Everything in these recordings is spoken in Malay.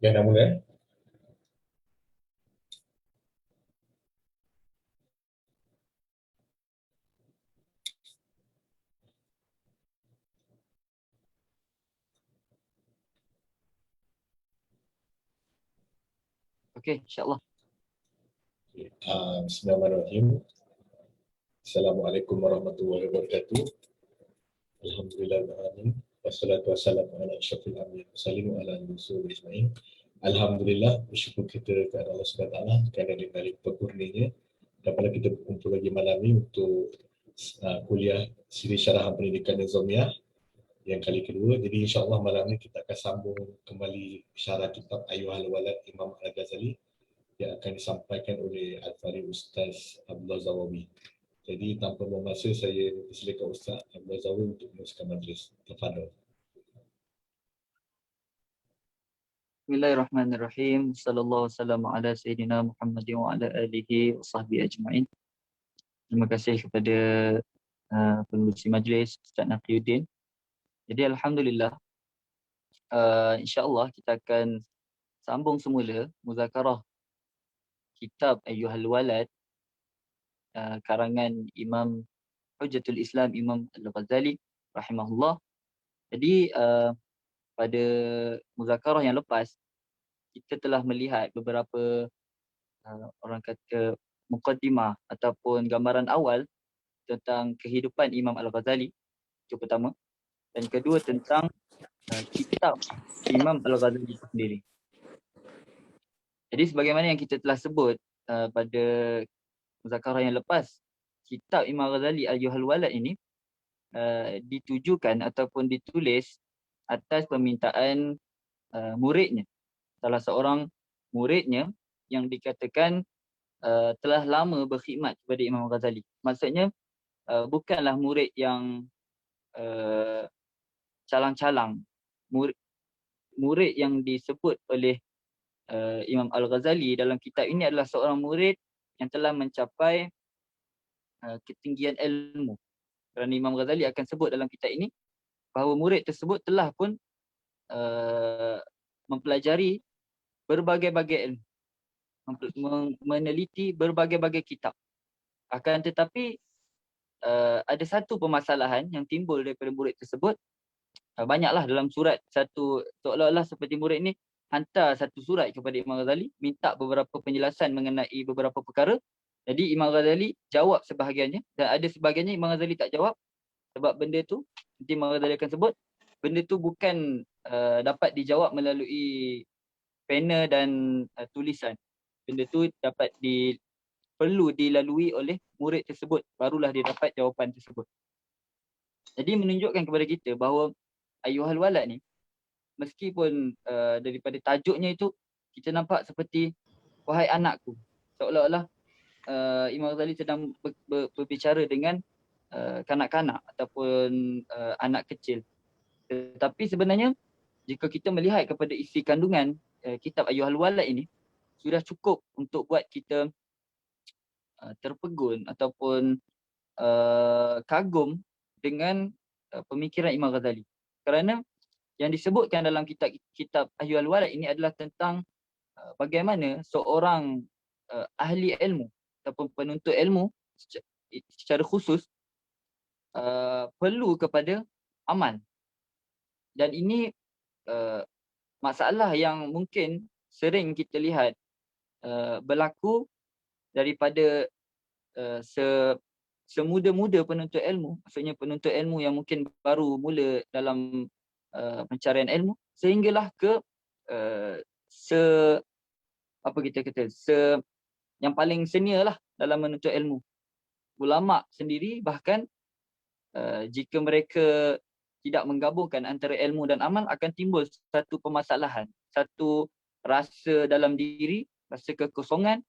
Yang dah mula. Okey, insya-Allah. Bismillahirrahmanirrahim. Assalamualaikum warahmatullahi wabarakatuh. Alhamdulillahirrahmanirrahim. Wassalatu wassalamu ala asyrafil anbiya'i wal mursalin wa ala alihi wasallam ajma'in. Alhamdulillah, bersyukur kita kepada Allah SWT kerana dengan limpah kurnianya dapat kita berkumpul lagi malam ini untuk kuliah siri syarahan pendidikan Nizamiyah yang kali kedua. Jadi insya-Allah malam ini kita akan sambung kembali syarah kitab Ayyuhal Walad Imam Al-Ghazali yang akan disampaikan oleh Al-Fari Ustaz Abdullah Zawawi. Jadi tanpa buang masa, saya persilakan Ustaz Abdullah Zawawi untuk meneruskan majlis. Tafadhal. Bismillahirrahmanirrahim. Sallallahu wasallam ala sayyidina Muhammadin wa ala alihi wa sahbihi ajma'in. Terima kasih kepada pengurusi majlis Ustaz Naqiyuddin. Jadi alhamdulillah, insya-Allah kita akan sambung semula muzakarah kitab Ayyuhal Walad karangan Imam Hujjatul Islam Imam Al-Ghazali rahimahullah. Jadi pada muzakarah yang lepas kita telah melihat beberapa orang kata muqaddimah ataupun gambaran awal tentang kehidupan Imam Al-Ghazali, itu pertama, dan kedua tentang kitab Imam Al-Ghazali itu sendiri. Jadi sebagaimana yang kita telah sebut pada muzakarah yang lepas, kitab Imam Al-Ghazali Ayyuhal Walad ini ditujukan ataupun ditulis atas permintaan muridnya, salah seorang muridnya yang dikatakan telah lama berkhidmat kepada Imam Ghazali. Maksudnya bukanlah murid yang calang-calang. Murid yang disebut oleh Imam Al-Ghazali dalam kitab ini adalah seorang murid yang telah mencapai ketinggian ilmu. Kerana Imam Ghazali akan sebut dalam kitab ini bahawa murid tersebut telah pun mempelajari berbagai-bagai ilmu, meneliti berbagai-bagai kitab. Akan tetapi ada satu permasalahan yang timbul daripada murid tersebut. Banyaklah dalam surat satu, seolah-olah seperti murid ni hantar satu surat kepada Imam Ghazali, minta beberapa penjelasan mengenai beberapa perkara. Jadi Imam Ghazali jawab sebahagiannya dan ada sebahagiannya Imam Ghazali tak jawab, sebab benda tu nanti Imam Ghazali akan sebut benda tu bukan dapat dijawab melalui pena dan tulisan. Benda tu dapat perlu dilalui oleh murid tersebut, barulah dia dapat jawapan tersebut. Jadi menunjukkan kepada kita bahawa Ayyuhal Walad ni, meskipun daripada tajuknya itu kita nampak seperti wahai anakku, seolah-olah Imam Ghazali sedang berbicara dengan kanak-kanak ataupun anak kecil. Tetapi sebenarnya jika kita melihat kepada isi kandungan kitab Ayyuhal Walad ini, sudah cukup untuk buat kita terpegun ataupun kagum dengan pemikiran Imam Ghazali. Kerana yang disebutkan dalam kitab Ayyuhal Walad ini adalah tentang bagaimana seorang ahli ilmu ataupun penuntut ilmu secara khusus perlu kepada amal. Dan ini masalah yang mungkin sering kita lihat berlaku daripada semuda-muda penuntut ilmu, maksudnya penuntut ilmu yang mungkin baru mula dalam pencarian ilmu, sehinggalah ke yang paling senior lah dalam menuntut ilmu. Ulama sendiri bahkan jika mereka tidak menggabungkan antara ilmu dan amal, akan timbul satu permasalahan, satu rasa dalam diri, rasa kekosongan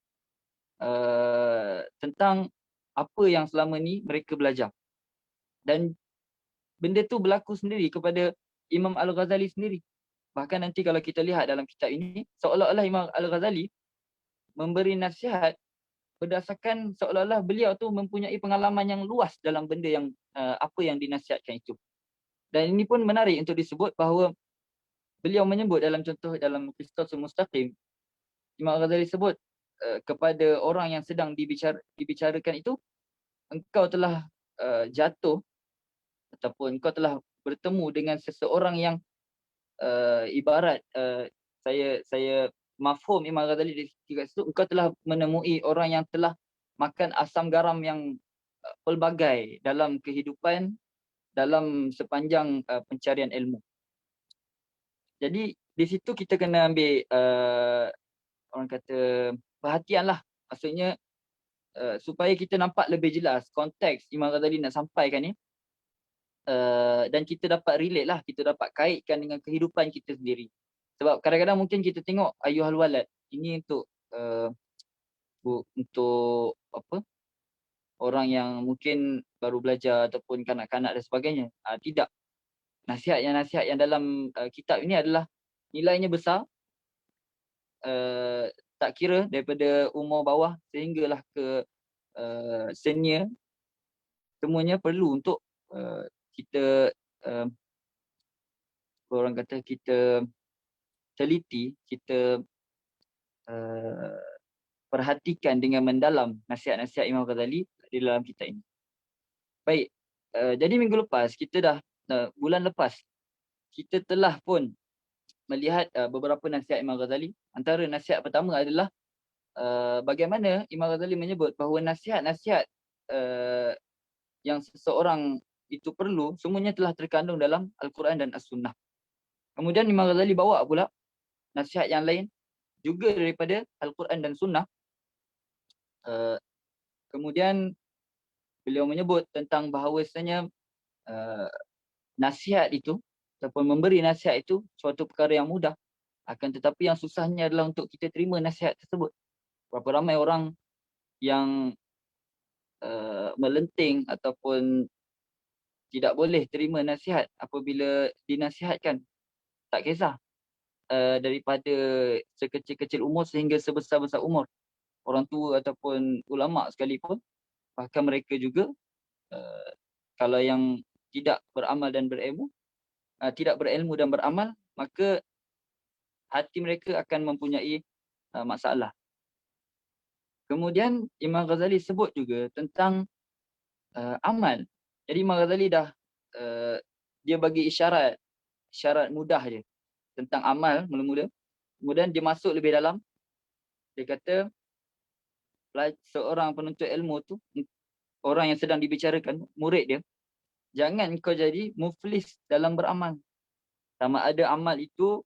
tentang apa yang selama ni mereka belajar. Dan benda tu berlaku sendiri kepada Imam Al-Ghazali sendiri. Bahkan nanti kalau kita lihat dalam kitab ini, seolah-olah Imam Al-Ghazali memberi nasihat berdasarkan seolah-olah beliau tu mempunyai pengalaman yang luas dalam benda yang apa yang dinasihatkan itu. Dan ini pun menarik untuk disebut bahawa beliau menyebut dalam contoh dalam Qissasul Mustaqim, Imam Ghazali sebut kepada orang yang sedang dibicarakan itu, engkau telah jatuh ataupun engkau telah bertemu dengan seseorang yang ibarat saya mafhum Imam Ghazali di situ, engkau telah menemui orang yang telah makan asam garam yang pelbagai dalam kehidupan, dalam sepanjang pencarian ilmu. Jadi di situ kita kena ambil orang kata perhatianlah. Maksudnya supaya kita nampak lebih jelas konteks Imam Ghazali nak sampaikan ni, dan kita dapat relate lah, kita dapat kaitkan dengan kehidupan kita sendiri. Sebab kadang-kadang mungkin kita tengok ayuhal walad, ini untuk apa, orang yang mungkin baru belajar ataupun kanak-kanak dan sebagainya. Tidak. Nasihat yang dalam kitab ini adalah nilainya besar, tak kira daripada umur bawah sehinggalah ke senior, semuanya perlu untuk kita orang kata kita teliti, kita perhatikan dengan mendalam nasihat-nasihat Imam Ghazali di dalam kitab ini. Baik, jadi minggu lepas kita dah bulan lepas kita telah pun melihat beberapa nasihat Imam Ghazali. Antara nasihat pertama adalah bagaimana Imam Ghazali menyebut bahawa nasihat-nasihat yang seseorang itu perlu semuanya telah terkandung dalam Al-Quran dan As-Sunnah. Kemudian Imam Ghazali bawa pula nasihat yang lain juga daripada Al-Quran dan Sunnah. Kemudian beliau menyebut tentang bahawasanya nasihat itu ataupun memberi nasihat itu suatu perkara yang mudah, akan tetapi yang susahnya adalah untuk kita terima nasihat tersebut. Berapa ramai orang yang melenting ataupun tidak boleh terima nasihat apabila dinasihatkan, tak kisah daripada sekecil-kecil umur sehingga sebesar-besar umur, orang tua ataupun ulama sekalipun, bahkan mereka juga kalau yang tidak beramal dan berilmu, tidak berilmu dan beramal, maka hati mereka akan mempunyai masalah. Kemudian Imam Ghazali sebut juga tentang amal. Jadi Imam Ghazali dah dia bagi isyarat mudah je tentang amal mula-mula. Kemudian dia masuk lebih dalam. Dia kata seorang penuntut ilmu tu, orang yang sedang dibicarakan, murid dia, jangan kau jadi muflis dalam beramal. Sama ada amal itu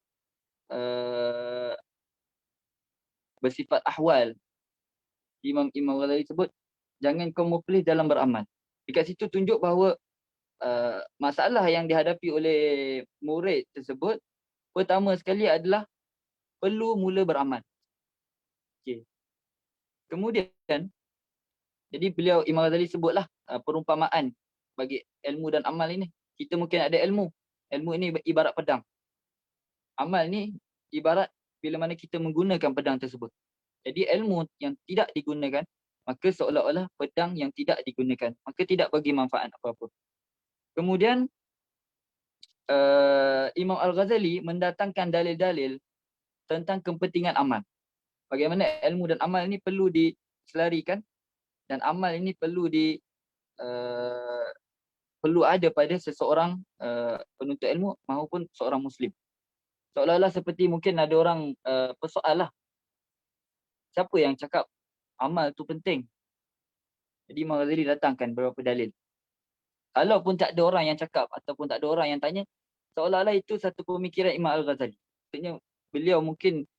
bersifat ahwal. Imam Ghazali sebut jangan kau muflis dalam beramal. Dekat situ tunjuk bahawa masalah yang dihadapi oleh murid tersebut pertama sekali adalah perlu mula beramal. Okay. Kemudian jadi Imam Ghazali sebutlah perumpamaan bagi ilmu dan amal ini. Kita mungkin ada ilmu. Ilmu ini ibarat pedang. Amal ni ibarat bila mana kita menggunakan pedang tersebut. Jadi ilmu yang tidak digunakan, maka seolah-olah pedang yang tidak digunakan, maka tidak bagi manfaat apa-apa. Kemudian Imam Al-Ghazali mendatangkan dalil-dalil tentang kepentingan amal. Bagaimana ilmu dan amal ini perlu diselarikan dan amal ini perlu ada pada seseorang penuntut ilmu maupun seorang Muslim. Seolah-olah seperti mungkin ada orang persoal lah, siapa yang cakap amal tu penting? Jadi Imam Ghazali datangkan beberapa dalil. Kalaupun tak ada orang yang cakap ataupun tak ada orang yang tanya, seolah-olah itu satu pemikiran Imam Al-Ghazali. Maksudnya beliau mungkin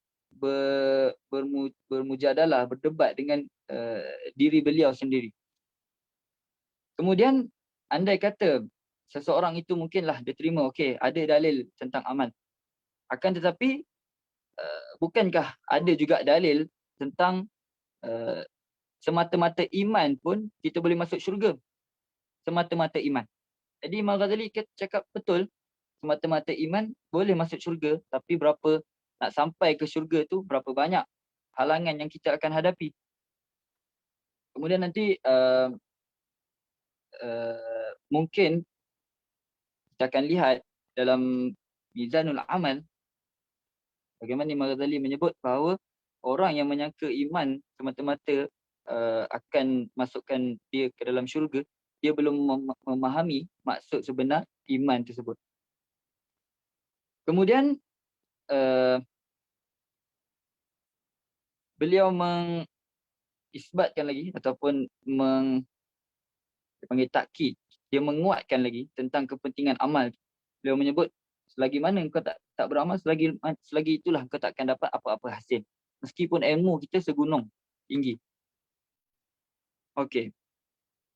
bermujadalah, berdebat dengan diri beliau sendiri. Kemudian andai kata seseorang itu mungkinlah dia terima, okey, ada dalil tentang amal. Akan tetapi bukankah ada juga dalil tentang semata-mata iman pun kita boleh masuk syurga? Semata-mata iman. Jadi Imam Ghazali cakap betul, semata-mata iman boleh masuk syurga, tapi berapa nak sampai ke syurga tu, berapa banyak halangan yang kita akan hadapi. Kemudian nanti mungkin kita akan lihat dalam Mizanul Amal, Bagaimana Imam Ghazali menyebut bahawa orang yang menyangka iman semata-mata akan masukkan dia ke dalam syurga, dia belum memahami maksud sebenar iman tersebut. Kemudian beliau mengisbatkan lagi ataupun dipanggil takkid, dia menguatkan lagi tentang kepentingan amal. Beliau menyebut selagi mana engkau tak beramal, selagi itulah engkau takkan dapat apa-apa hasil. Meskipun ilmu kita segunung tinggi. Okey.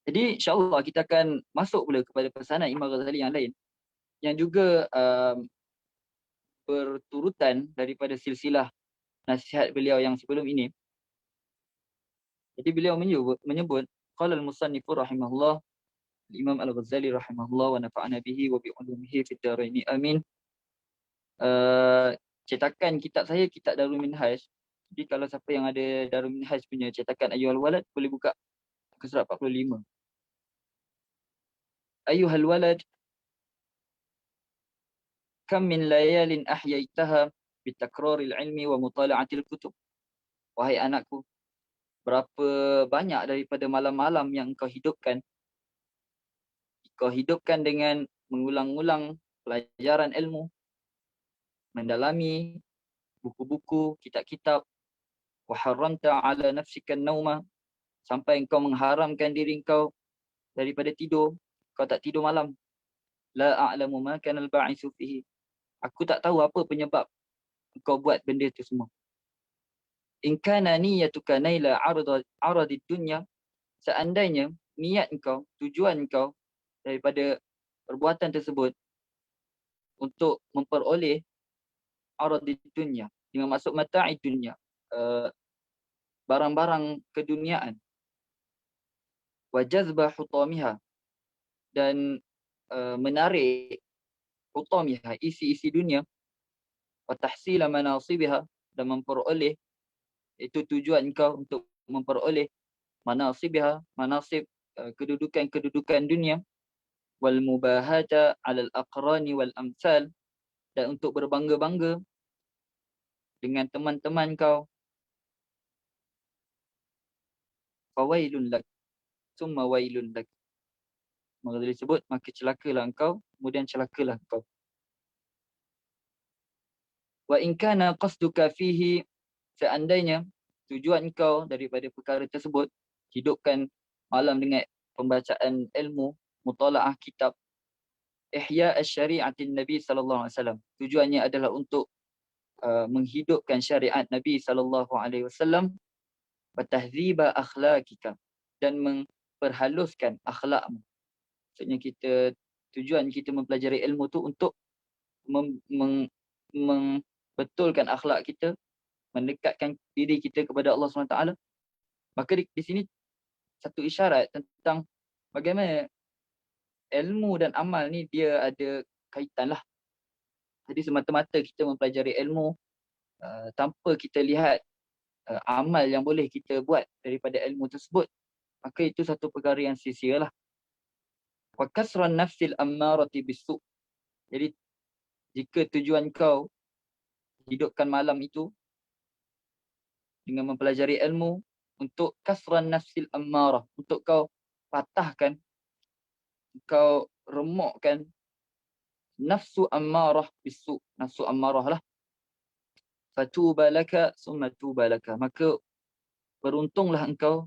Jadi insya-Allah kita akan masuk pula kepada pesanan Imam Ghazali yang lain yang juga berturutan daripada silsilah nasihat beliau yang sebelum ini. Jadi beliau menyebut qala al-musannif rahimahullah Imam Al-Ghazali rahimahullah wa nafa'ana bihi wa bi ulumihi fid dharain amin. Cetakan kitab saya, kitab Darul Minhaj. Jadi kalau siapa yang ada Darul Minhaj punya cetakan Ayyuhal Walad, boleh buka ke surat 45. Ayyuhal Walad, kam min layalin ahyaitaha bitakraril ilmi wa mutala'atil kutub. Wahai anakku, berapa banyak daripada malam-malam yang kau hidupkan dengan mengulang-ulang pelajaran ilmu, mendalami buku-buku, kitab-kitab, wa haramta ala nafsika an-nauma, sampai engkau mengharamkan diri engkau daripada tidur, kau tak tidur malam. La a'lamu ma kana al-ba'ithu fihi. Aku tak tahu apa penyebab engkau buat benda itu semua. In kana niyyatuka naila aradid dunya, seandainya niat engkau, tujuan engkau daripada perbuatan tersebut untuk memperoleh aradid dunya, dengan maksud mata'id dunya, barang-barang keduniaan, wa jazba hutamiha, dan menarik hutamiha, isi-isi dunia, wa tahsila manasibiha, dan memperoleh, itu tujuan kau untuk memperoleh manasibiha, manasib, kedudukan-kedudukan dunia, wal mubahata 'alal aqrani wal amsal, dan untuk berbangga-bangga dengan teman-teman kau. Fawailun lak, summa wailun lak. Maka disebut maka celakalah engkau, kemudian celakalah engkau. Wa in kana qasduka fihi, seandainya tujuan engkau daripada perkara tersebut, hidupkan malam dengan pembacaan ilmu, mutalaah kitab, ihya asy-syari'atin Nabi sallallahu alaihi wasallam, tujuannya adalah untuk menghidupkan syariat Nabi sallallahu alaihi wasallam, wa tahdziba akhlaqika, dan memperhaluskan akhlakmu. Maksudnya tujuan kita mempelajari ilmu tu untuk membetulkan akhlak kita, mendekatkan diri kita kepada Allah SWT. Maka di sini satu isyarat tentang bagaimana ilmu dan amal ni dia ada kaitan lah. Jadi semata-mata kita mempelajari ilmu tanpa kita lihat amal yang boleh kita buat daripada ilmu tersebut, maka itu satu perkara yang sia-sia lah. Wa kasran nafsil ammarati bisu'. Jadi jika tujuan kau hidupkan malam itu dengan mempelajari ilmu untuk kasran nafsil ammarah, untuk kau patahkan, kau remukkan nafsu ammarah bisu', nafsu ammarah lah. Fatuba laka summa tuba laka, maka beruntunglah engkau,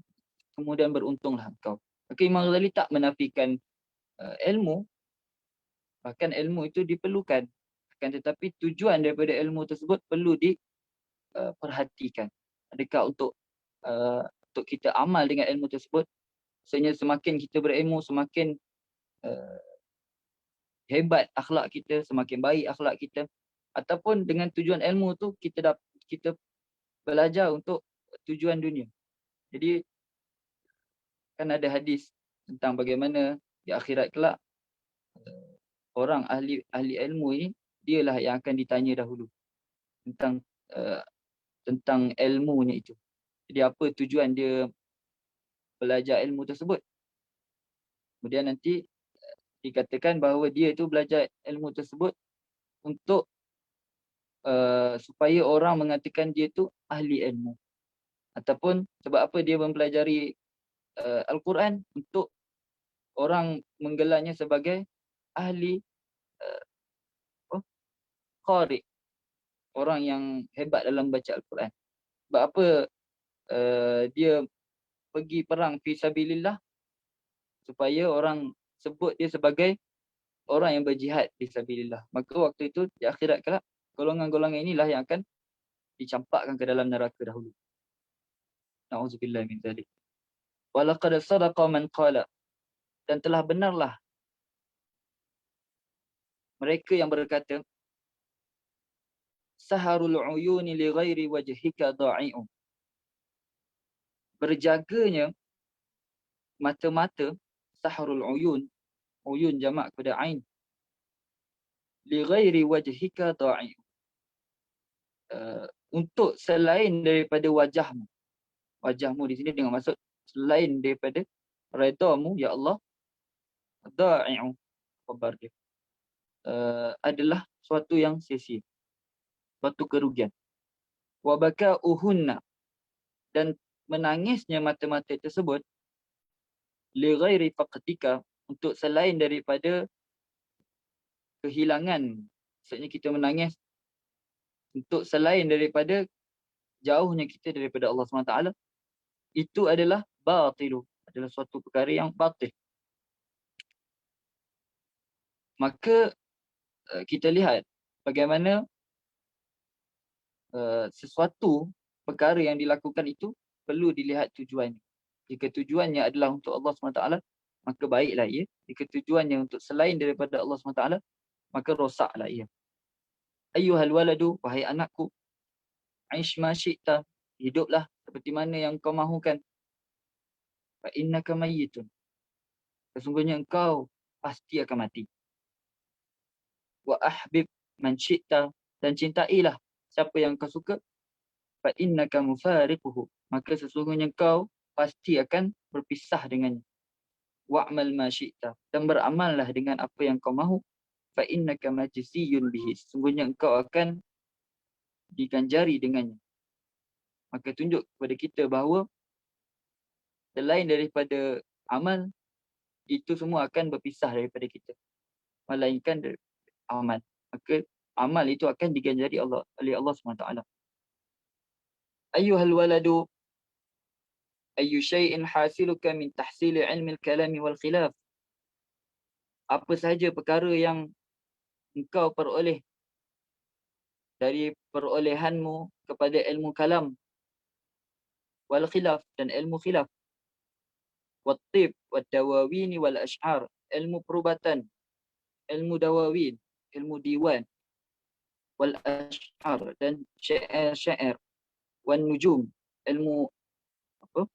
kemudian beruntunglah engkau. Maka Imam Ghazali tak menafikan ilmu, bahkan ilmu itu diperlukan, akan tetapi tujuan daripada ilmu tersebut perlu diperhatikan. Adakah untuk kita amal dengan ilmu tersebut? Maksudnya semakin kita berilmu, semakin hebat akhlak kita, semakin baik akhlak kita, ataupun dengan tujuan ilmu tu kita belajar untuk tujuan dunia. Jadi kan ada hadis tentang bagaimana di akhirat kelak orang ahli ilmu ini dialah yang akan ditanya dahulu tentang ilmunya itu. Jadi apa tujuan dia belajar ilmu tersebut? Kemudian nanti dikatakan bahawa dia itu belajar ilmu tersebut untuk supaya orang mengatakan dia tu ahli ilmu, ataupun sebab apa dia mempelajari Al-Quran, untuk orang menggelarnya sebagai ahli uh, qari, orang yang hebat dalam baca Al-Quran. Sebab apa dia pergi perang fi sabilillah, supaya orang sebut dia sebagai orang yang berjihad fi sabilillah. Maka waktu itu di akhirat kelak, golongan-golongan inilah yang akan dicampakkan ke dalam neraka dahulu. Na'udzubillah min dzalik. Wa laqad sadaqa man qala, dan telah benarlah mereka yang berkata, saharul uyuni li ghairi wajhika da'i'un, berjaganya mata-mata, saharul uyun jamak kepada ain, li ghairi wajhika da'i'un, untuk selain daripada wajahmu. Wajahmu di sini dengan maksud selain daripada redamu ya Allah, da'i'u, khabar dia, adalah suatu yang sia-sia, suatu kerugian. Wa baka'uhunna, dan menangisnya mata-mata tersebut, li ghairi faqdika, untuk selain daripada kehilangan. Maksudnya kita menangis untuk selain daripada jauhnya kita daripada Allah SWT, itu adalah batilu, adalah suatu perkara yang batil. Maka kita lihat bagaimana sesuatu perkara yang dilakukan itu perlu dilihat tujuannya. Jika tujuannya adalah untuk Allah SWT, maka baiklah ia. Jika tujuannya untuk selain daripada Allah SWT, maka rosaklah ia. Ayyuhal waladu, wahai anakku, aish ma syi'ta, hiduplah seperti mana yang kau mahukan. Fa innaka mayyitun, sesungguhnya engkau pasti akan mati. Wa ahbib man syi'ta, dan cintailah siapa yang kau suka. Fa innaka mufariquhu, maka sesungguhnya engkau pasti akan berpisah dengannya. Wa'mal ma syi'ta, dan beramallah dengan apa yang kau mahu. Fa innaka majziyun bihi, sesungguhnya engkau akan diganjari dengannya. Maka tunjuk kepada kita bahawa selain daripada amal, itu semua akan berpisah daripada kita, melainkan amal. Maka amal itu akan diganjari oleh Allah SWT. Ayyuhal waladu, ayyu syai'in hasiluka min tahsili ilmi al-kalami wal khilaf, apa sahaja perkara yang engkau peroleh dari perolehanmu kepada ilmu kalam, wal khilaf, dan ilmu khilaf, wat tib, wat dawawin wal ash'ar, ilmu perubatan, ilmu dawawin, ilmu diwan, wal ash'ar, dan syair-syair, wan nujum, ilmu apa?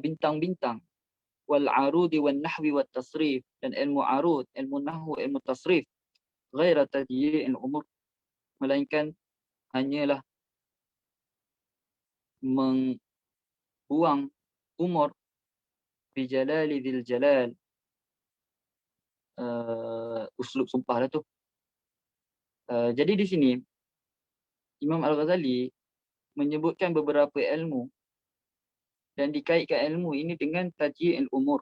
Bintang-bintang, wal arudi wan nahwi wat tasrif, dan ilmu arud, ilmu nahwu, ilmu tasrif, ghaira tadyi'il umur, melainkan hanyalah membuang umur, bijalali dzil jalal, uslub sumpah lah tu. Jadi di sini Imam Al-Ghazali menyebutkan beberapa ilmu dan dikaitkan ilmu ini dengan tajyi'il umur,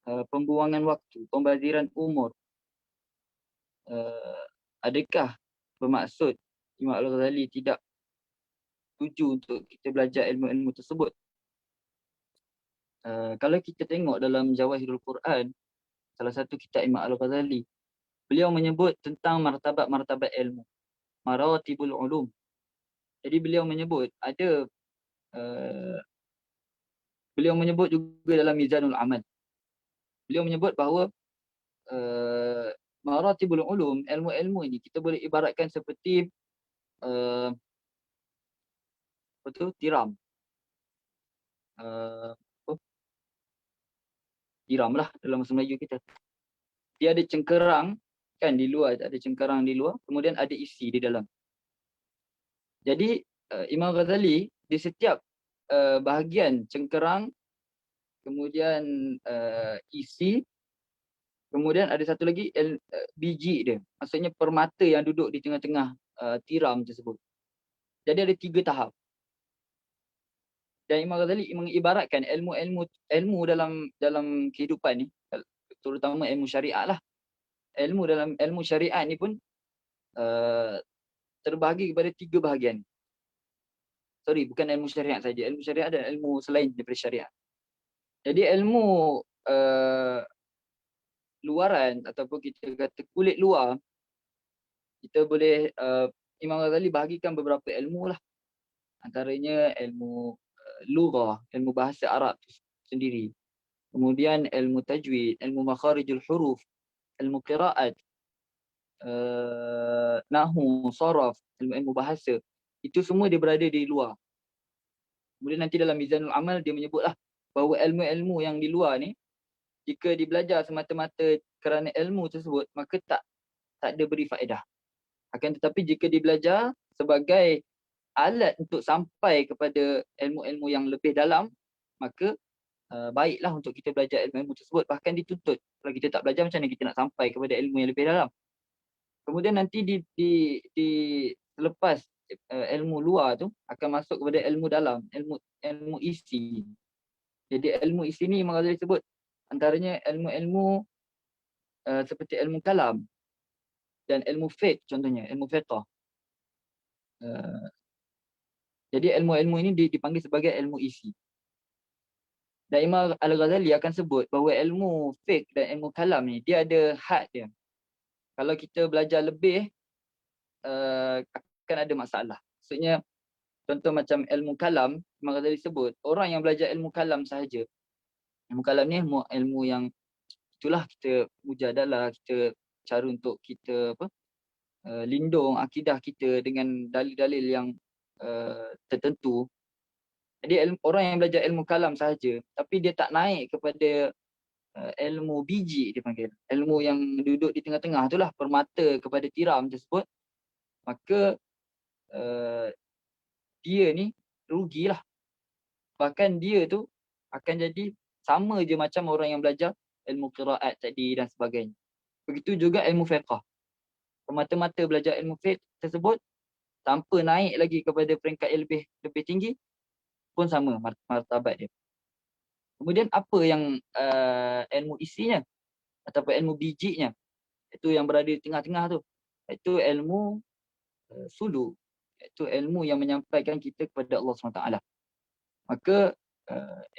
pembuangan waktu, pembaziran umur. Adakah bermaksud Imam Al-Ghazali tidak setuju untuk kita belajar ilmu-ilmu tersebut? Kalau kita tengok dalam Jawahirul Quran, salah satu kitab Imam Al-Ghazali, beliau menyebut tentang martabat-martabat ilmu, maratibul ulum. Jadi beliau menyebut ada, beliau menyebut juga dalam Mizanul Amal, beliau menyebut bahawa maratibul ulum, ilmu-ilmu ini kita boleh ibaratkan seperti apa tu, tiram. Tiram lah dalam bahasa Melayu kita. Dia ada cengkerang kan di luar, ada cengkerang di luar, kemudian ada isi di dalam. Jadi Imam Ghazali di setiap bahagian cengkerang, kemudian isi, Kemudian ada satu lagi biji dia. Maksudnya permata yang duduk di tengah-tengah tiram tersebut. Jadi ada 3 tahap. Dan Imam Ghazali mengibaratkan ilmu dalam kehidupan ni, terutama ilmu syariat lah. Dalam ilmu syariat ni pun uh, terbahagi kepada 3 bahagian. Sorry, bukan ilmu syariat saja. Ilmu syariat dan ilmu selain daripada syariat. Jadi ilmu luaran ataupun kita kata kulit luar, kita boleh Imam Ghazali bahagikan beberapa ilmu lah. Antaranya ilmu lughah, ilmu bahasa Arab sendiri. Kemudian ilmu tajwid, ilmu makharijul huruf, ilmu qiraat, nahwu, saraf, ilmu bahasa. Itu semua dia berada di luar. Kemudian nanti dalam Mizanul Amal dia menyebutlah bahawa ilmu-ilmu yang di luar ni, jika dibelajar semata-mata kerana ilmu tersebut, maka tak ada beri faedah. Akan tetapi jika dibelajar sebagai alat untuk sampai kepada ilmu-ilmu yang lebih dalam, maka baiklah untuk kita belajar ilmu-ilmu tersebut. Bahkan dituntut. Kalau kita tak belajar, macam mana kita nak sampai kepada ilmu yang lebih dalam? Kemudian nanti selepas ilmu luar tu akan masuk kepada ilmu dalam, ilmu isi. Jadi ilmu isi ni Imam Ghazali sebut antaranya ilmu-ilmu seperti ilmu kalam dan ilmu fiqh, contohnya ilmu fiqh. Jadi ilmu-ilmu ini dipanggil sebagai ilmu isi. Dan Imam Al-Ghazali akan sebut bahawa ilmu fiqh dan ilmu kalam ni dia ada had dia. Kalau kita belajar lebih akan ada masalah. Maksudnya contoh macam ilmu kalam, Imam Ghazali sebut orang yang belajar ilmu kalam sahaja. Ilmu kalam ni ilmu yang itulah kita mujadalah, kita cara untuk kita lindung akidah kita dengan dalil-dalil yang tertentu. Jadi orang yang belajar ilmu kalam sahaja tapi dia tak naik kepada ilmu biji, dia panggil ilmu yang duduk di tengah-tengah itulah, permata kepada tiram tersebut, maka dia ni rugilah. Bahkan dia tu akan jadi sama je macam orang yang belajar ilmu qiraat tadi dan sebagainya. Begitu juga ilmu fiqh. Semata-mata belajar ilmu fiqh tersebut tanpa naik lagi kepada peringkat yang lebih tinggi pun sama martabat dia. Kemudian apa yang ilmu isinya ataupun ilmu bijinya, itu yang berada di tengah-tengah tu, itu ilmu suluk, itu ilmu yang menyampaikan kita kepada Allah SWT. Maka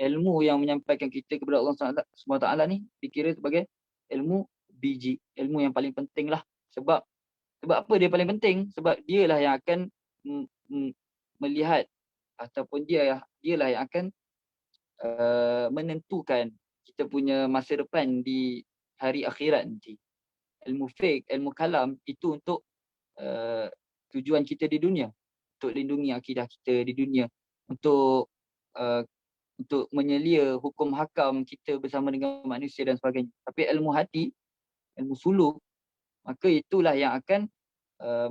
ilmu yang menyampaikan kita kepada Allah SWT ni dikira sebagai ilmu biji, ilmu yang paling penting lah. Sebab apa dia paling penting? Sebab dialah yang akan melihat ataupun dialah yang akan menentukan kita punya masa depan di hari akhirat nanti. Ilmu fiqh, ilmu kalam itu untuk tujuan kita di dunia, untuk lindungi akidah kita di dunia, untuk menyelia hukum hakam kita bersama dengan manusia dan sebagainya. Tapi ilmu hati, ilmu suluk, maka itulah yang akan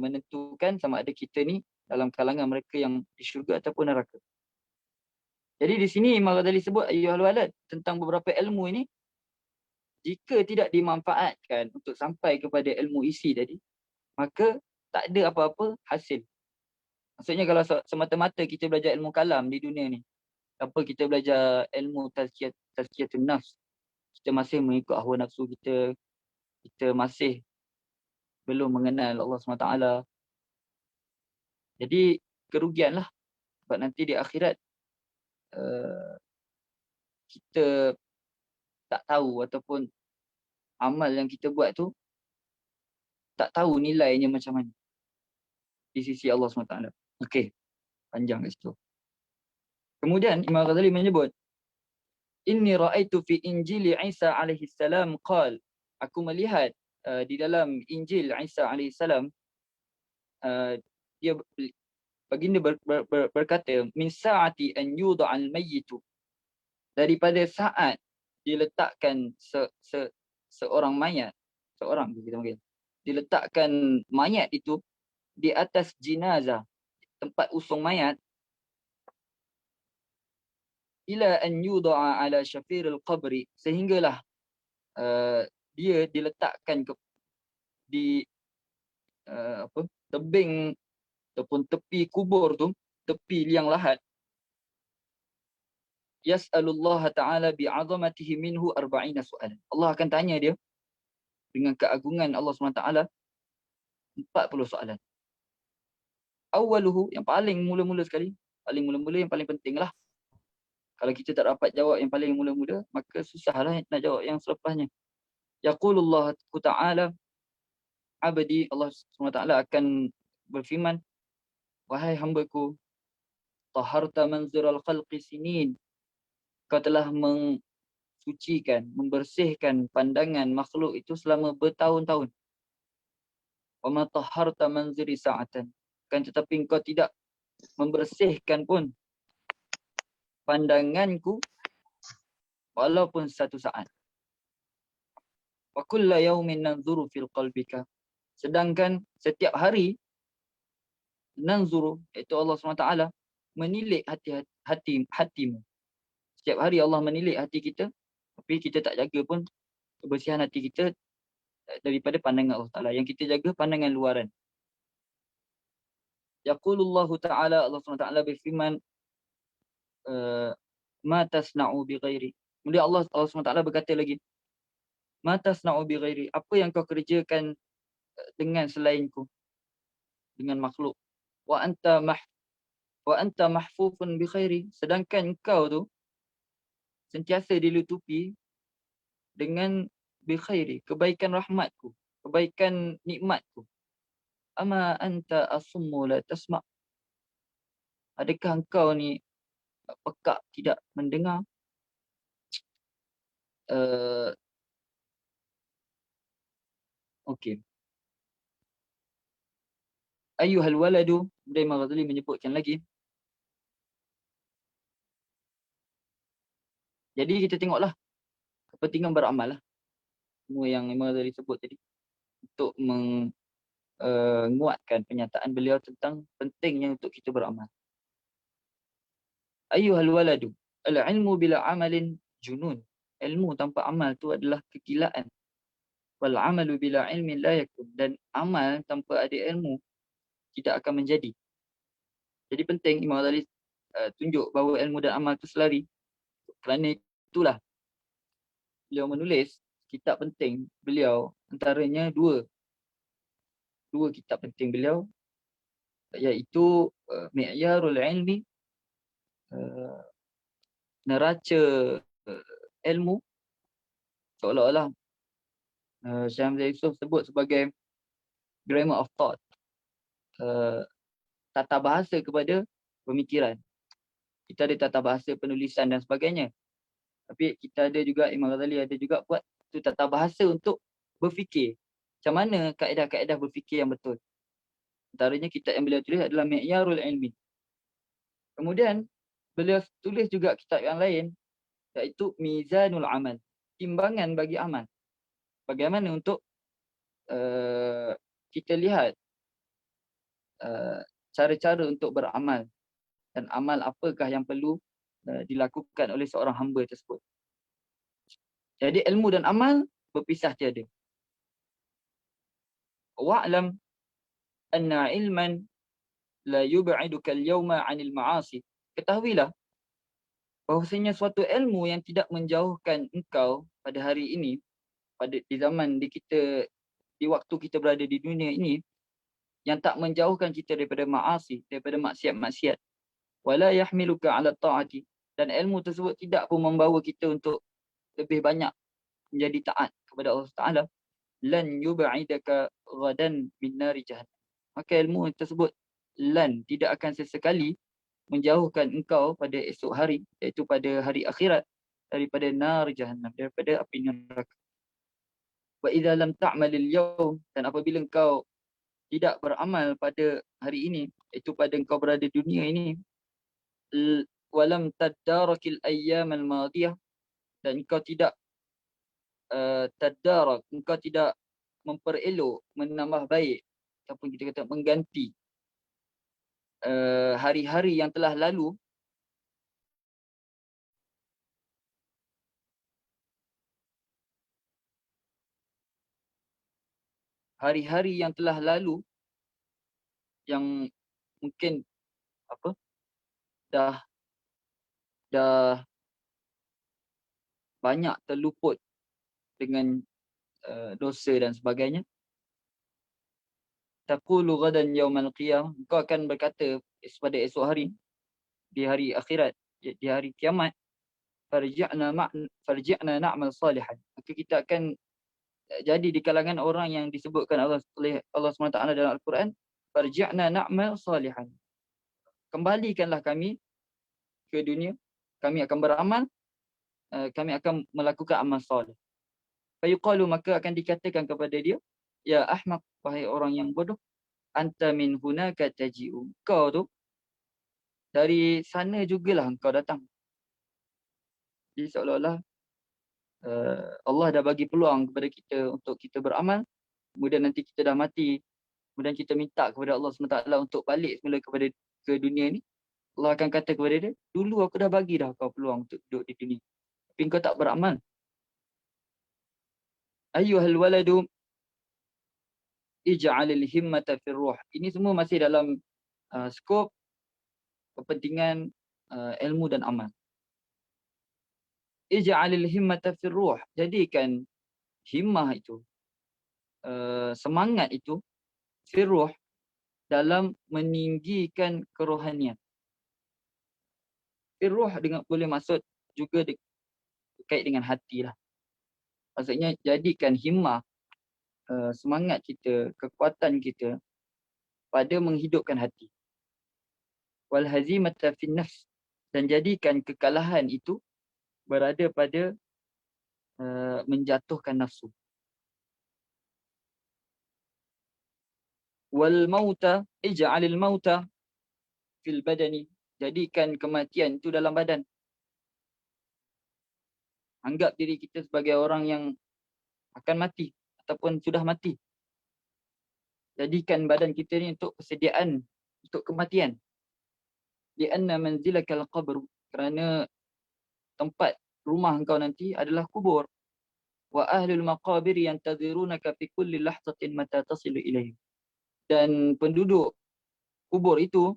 menentukan sama ada kita ni dalam kalangan mereka yang di syurga ataupun neraka. Jadi di sini Imam Ghazali sebut ayyuhal walad tentang beberapa ilmu ini, jika tidak dimanfaatkan untuk sampai kepada ilmu isi tadi, maka tak ada apa-apa hasil. Maksudnya kalau semata-mata kita belajar ilmu kalam di dunia ni, apa kita belajar ilmu tazkiyatun nafs, kita masih mengikut hawa nafsu kita, kita masih belum mengenal Allah SWT. Jadi kerugianlah, sebab nanti di akhirat kita tak tahu ataupun amal yang kita buat tu tak tahu nilainya macam mana di sisi Allah SWT. Okey, panjang kat situ. Kemudian Imam Ghazali menyebut, inni ra'aitu fi Injil Isa alaihi salam qal, aku melihat di dalam Injil Isa alaihi salam dia baginda berkata, min sa'ati an yudha'al mayyitu, daripada saat diletakkan seorang mayat, kita panggil, diletakkan mayat itu di atas jenazah, tempat usung mayat, ila an yuda'a ala syafiril qabri, sehinggalah dia diletakkan di tebing ataupun tepi kubur tu, tepi liang lahat, yas'alullah ta'ala bi'azamatihi minhu 40 soalan. Allah akan tanya dia dengan keagungan Allah SWT 40 soalan. Awaluhu, yang paling mula-mula sekali, paling mula-mula yang paling penting lah. Kalau kita tak dapat jawab yang paling mula-mula, maka susahlah nak jawab yang selepasnya. Yaqulullah ta'ala, abdi, Allah SWT akan berfirman, wahai hambaku, taharta manziral khalqi sinin, kau telah mensucikan, membersihkan pandangan makhluk itu selama bertahun-tahun. Wa ma taharta manziri sa'atan, kan tetapi engkau tidak membersihkan pun pandanganku walaupun satu saat. Wa kulla yaumin nanzuru fil qalbika, sedangkan setiap hari nanzuru, iaitu Allah SWT menilik hatimu. Setiap hari Allah menilik hati kita, tapi kita tak jaga pun kebersihan hati kita daripada pandangan Allah Ta'ala. Yang kita jaga pandangan luaran. Yaqulullahu ta'ala, Allah SWT berfirman, ma tasna'u bi ghairi. Kemudian Allah SWT berkata lagi, ma tasna'u bi ghairi, apa yang kau kerjakan dengan selainku, dengan makhluk. Wa anta mahfufun bi khairi, sedangkan kau tu sentiasa dilutupi dengan bi khairi, kebaikan rahmatku, kebaikan nikmatku. Ama anta asummu la tasma', adakah engkau ni pekak tidak mendengar? Okey. Ayyuhal waladu, Imam Ghazali menyebutkan lagi. Jadi kita tengoklah kepentingan beramal lah. Semua yang Imam Ghazali sebut tadi. Untuk menguatkan pernyataan beliau tentang pentingnya untuk kita beramal. Ayyuhal waladu, al-ilmu bila amalin junun. Ilmu tanpa amal tu adalah kegilaan. Wal amalu bila ilmin la yakun, dan amal tanpa ada ilmu tidak akan menjadi. Jadi penting Imam Ghazali tunjuk bahawa ilmu dan amal itu selari. Kerana itulah beliau menulis kitab penting beliau, antaranya dua kitab penting beliau, iaitu Mi'yarul Ilmi, neraca ilmu, seolah-olah Syekh Hamzah Yusof sebut sebagai grammar of thought, tata bahasa kepada pemikiran. Kita ada tata bahasa penulisan dan sebagainya. Tapi kita ada juga, Imam Ghazali ada juga buat tu tata bahasa untuk berfikir. Macam mana kaedah-kaedah berfikir yang betul. Antaranya kitab yang beliau tulis adalah Mi'yarul Ilmi. Kemudian beliau tulis juga kitab yang lain, iaitu Mizanul Amal, timbangan bagi amal. Bagaimana untuk kita lihat cara-cara untuk beramal, dan amal apakah yang perlu dilakukan oleh seorang hamba tersebut. Jadi ilmu dan amal berpisah tiada. Wa'lam anna ilman la yub'iduka al-yawma 'anil ma'asi. Ketahuilah bahwasanya suatu ilmu yang tidak menjauhkan engkau pada hari ini, di zaman di waktu kita berada di dunia ini, yang tak menjauhkan kita daripada ma'asi, daripada maksiat-maksiat. Wala yahmiluka 'ala ta'ati, dan ilmu tersebut tidak pun membawa kita untuk lebih banyak menjadi taat kepada Allah Taala. Lan yub'idaka ghadan min nari jahannam. Maka ilmu tersebut tidak akan sesekali menjauhkan engkau pada esok hari, iaitu pada hari akhirat, daripada nar jahannam, daripada api neraka. Wa idza lam ta'mal al-yawm, dan apabila engkau tidak beramal pada hari ini, iaitu pada engkau berada di dunia ini, walam tadarakil ayyam al-madiyah, dan engkau tidak tadarak, engkau tidak memperelok, menambah baik, ataupun kita kata mengganti hari-hari yang telah lalu, hari-hari yang telah lalu yang mungkin apa dah dah banyak terluput dengan dosa dan sebagainya. Taqulu ghadan yaumal qiyamah, engkau akan berkata pada esok hari, di hari akhirat, di hari kiamat, farji'na na'mal salihan. Maka kita akan jadi di kalangan orang yang disebutkan oleh Allah SWT dalam Al-Quran, farji'na na'mal salihan. Kembalikanlah kami ke dunia, kami akan beramal, kami akan melakukan amal soleh. Fayuqalu, maka akan dikatakan kepada dia, ya ahmaq, wahai orang yang bodoh, anta min hunaka taji'u. Kau tu dari sana jugalah engkau datang. Jadi seolah-olah Allah dah bagi peluang kepada kita untuk kita beramal, kemudian nanti kita dah mati, kemudian kita minta kepada Allah SWT untuk balik semula kepada ke dunia ni. Allah akan kata kepada dia, dulu aku dah bagi dah kau peluang untuk duduk di dunia, tapi kau tak beramal. Ayyuhal waladu ij'alil himmata fir ruh. Ini semua masih dalam skop kepentingan ilmu dan amal. Ij'alil himmata fir ruh. Jadikan himmah itu, semangat itu, fir ruh, dalam meninggikan kerohanian. Fir ruh dengan boleh maksud juga terkait dengan hati lah. Maksudnya jadikan himmah, semangat kita, kekuatan kita pada menghidupkan hati. Wal hazimata fin nafs, dan jadikan kekalahan itu berada pada menjatuhkan nafsu. Wal mauta ij'alil mauta fil badani, jadikan kematian itu dalam badan. Anggap diri kita sebagai orang yang akan mati ataupun sudah mati. Jadikan badan kita ni untuk persediaan untuk kematian. Li'anna manzilakal qabr, kerana tempat rumah engkau nanti adalah kubur. Wa ahlul maqabir yantazirunaka fi kulli lahzatin mata tasilu ilaihim. Dan penduduk kubur itu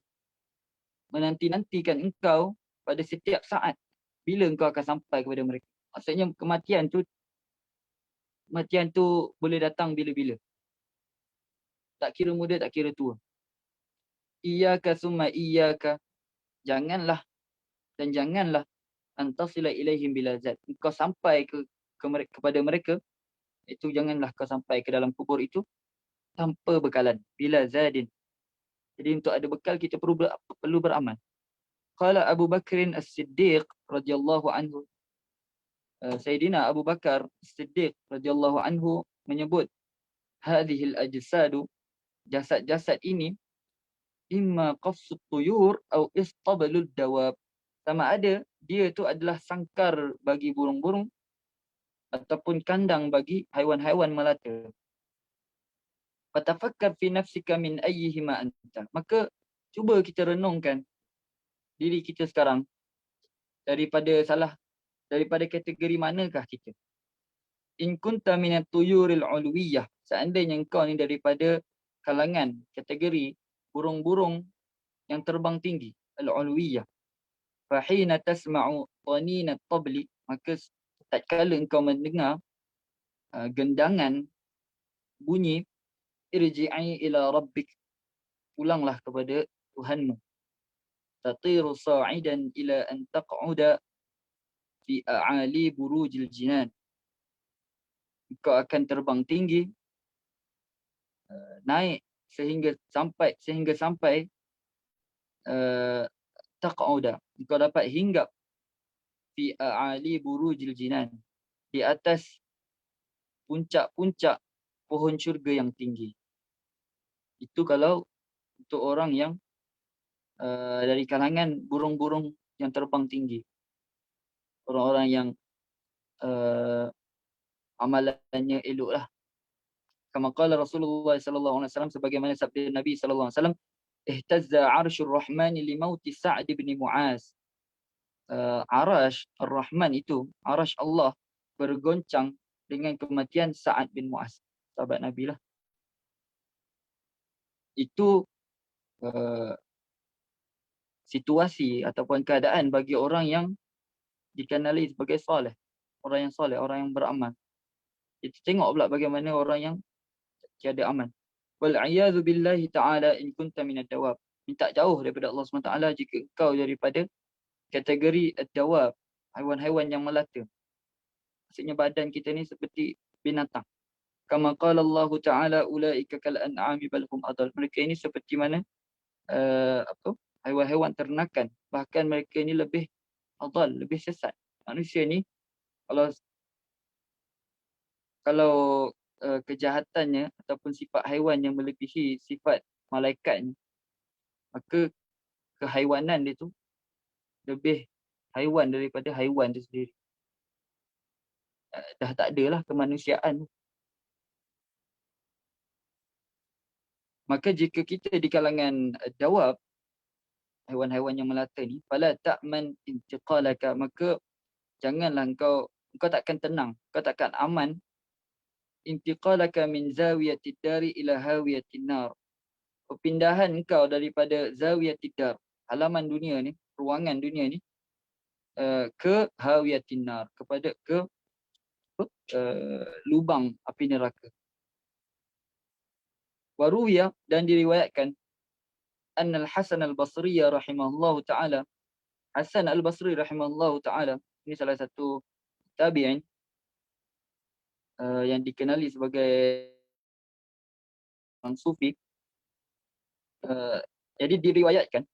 menanti-nantikan engkau pada setiap saat bila engkau akan sampai kepada mereka. Maksudnya kematian tu boleh datang bila-bila. Tak kira muda, tak kira tua. Iyyaka summa iyyaka, janganlah dan janganlah antasila ilaihim bila zat. Engkau sampai kepada mereka, itu janganlah kau sampai ke dalam kubur itu tanpa bekalan. Bila zadin. Jadi untuk ada bekal kita perlu beramal. Qala Abu Bakrin As-Siddiq radhiyallahu anhu, Sayyidina Abu Bakar As-Siddiq radhiyallahu anhu menyebut, hadhil ajsadu, jasad-jasad ini, imma qafsut tuyur atau istabalud dawab. Sama ada dia itu adalah sangkar bagi burung-burung ataupun kandang bagi haiwan-haiwan melata. Fatafakkar fi nafsika min ayyihima anta. Maka cuba kita renungkan diri kita sekarang, daripada kategori manakah kita? In kunta minat tuyuril ulwiyah, seandainya engkau ni daripada kalangan kategori burung-burung yang terbang tinggi, al-ulwiyah. Fa hina tasma'u taninat tabli, maka tatkala engkau mendengar gendangan bunyi, irji'i ila rabbik, pulanglah kepada Tuhanmu. Tatiru sa'idan ila an taq'uda fi a'ali burujil jinan. Engkau akan terbang tinggi, naik sehingga sampai taq'uda, engkau dapat hinggap fi a'ali burujil jinan, di atas puncak-puncak pohon syurga yang tinggi. Itu kalau untuk orang yang dari kalangan burung-burung yang terbang tinggi. Orang-orang yang amalannya elok lah. Kama qala Rasulullah sallallahu alaihi wasallam, sebagaimana sabda Nabi sallallahu alaihi wasallam, ihtazza 'arsyur rahmani li mauti Sa'd bin Mu'az. Arash Ar-Rahman itu, arash Allah bergoncang dengan kematian Sa'ad bin Mu'az, sahabat Nabi lah. itu uh, situasi ataupun keadaan bagi orang yang dikenali sebagai soleh. Orang yang soleh, orang yang beramal. Kita tengok pula bagaimana orang yang tiada amal. Wal'iyadhu billahi ta'ala in kunta minad dawab. Minta jauh daripada Allah SWT jika engkau daripada kategori ad-dawab, haiwan-haiwan yang melata. Maksudnya badan kita ni seperti binatang. Kama qala Allah Ta'ala ulaika kal an'ami bal hum adall. Mereka ini seperti mana haiwan-haiwan ternakan. Bahkan mereka ini lebih adall, lebih sesat. Manusia ni kalau kejahatannya ataupun sifat haiwan yang melebihi sifat malaikat, maka kehaiwanan dia tu lebih haiwan daripada haiwan itu sendiri. Dah tak adalah kemanusiaan. Maka jika kita di kalangan dawab, haiwan-haiwan yang melata ni, fala ta'man intiqalaka, maka janganlah kau takkan tenang, kau takkan aman intiqalaka min zawiyatid dari ila hawiyatid nar. Perpindahan kau daripada zawiyatid dar, halaman dunia ni, ruangan dunia ni, ke hawiyatid nar, kepada lubang api neraka. Waruya, dan diriwayatkan annal Hasan al-Basri rahimahullahu ta'ala, Hasan al-Basri rahimahullahu ta'ala, ini salah satu tabi'in yang dikenali sebagai orang sufi. Jadi diriwayatkan